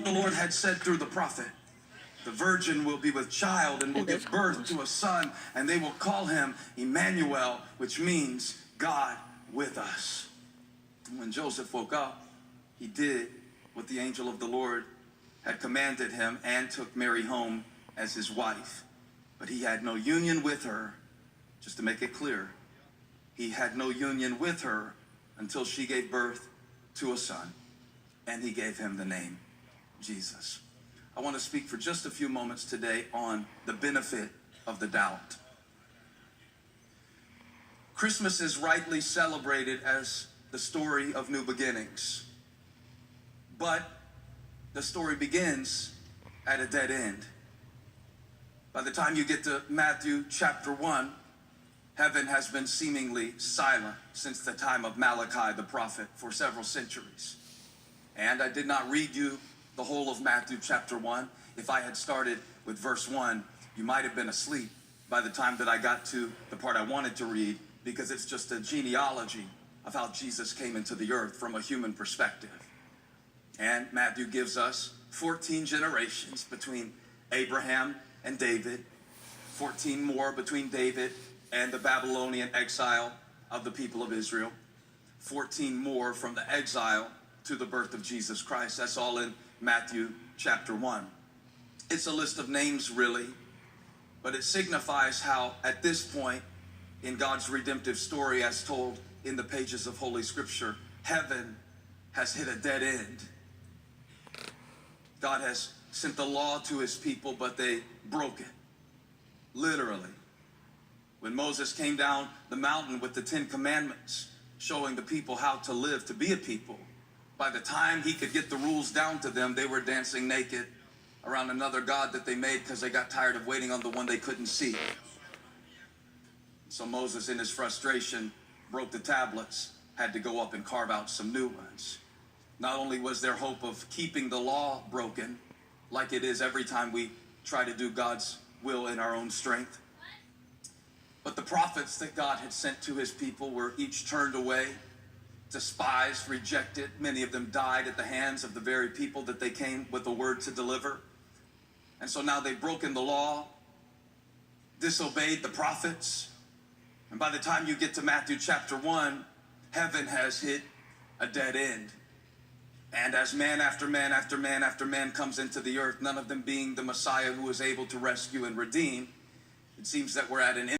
The Lord had said through the prophet, the virgin will be with child and will give birth to a son, and they will call him Emmanuel, which means God with us. And when Joseph woke up, he did what the angel of the Lord had commanded him and took Mary home as his wife. But he had no union with her, just to make it clear. He had no union with her until she gave birth to a son, and he gave him the name Jesus. I want to speak for just a few moments today on the benefit of the doubt. Christmas is rightly celebrated as the story of new beginnings, but the story begins at a dead end. By the time you get to Matthew chapter 1, heaven has been seemingly silent since the time of Malachi the prophet for several centuries. And I did not read you the whole of Matthew chapter 1. If I had started with verse 1, you might have been asleep by the time that I got to the part I wanted to read, because it's just a genealogy of how Jesus came into the earth from a human perspective. And Matthew gives us 14 generations between Abraham and David, 14 more between David and the Babylonian exile of the people of Israel, 14 more from the exile to the birth of Jesus Christ. That's all in Matthew chapter 1. It's a list of names, really, but it signifies how, at this point in God's redemptive story, as told in the pages of Holy Scripture, heaven has hit a dead end. God has sent the law to his people, but they broke it, literally. When Moses came down the mountain with the 10 Commandments, showing the people how to live, to be a people, by the time he could get the rules down to them, they were dancing naked around another god that they made because they got tired of waiting on the one they couldn't see. So Moses, in his frustration, broke the tablets, had to go up and carve out some new ones. Not only was their hope of keeping the law broken, like it is every time we try to do God's will in our own strength, but the prophets that God had sent to his people were each turned away, despised, rejected. Many of them died at the hands of the very people that they came with a word to deliver. And so now they've broken the law, disobeyed the prophets. And by the time you get to Matthew chapter 1, heaven has hit a dead end. And as man after man after man after man comes into the earth, none of them being the Messiah who is able to rescue and redeem, it seems that we're at an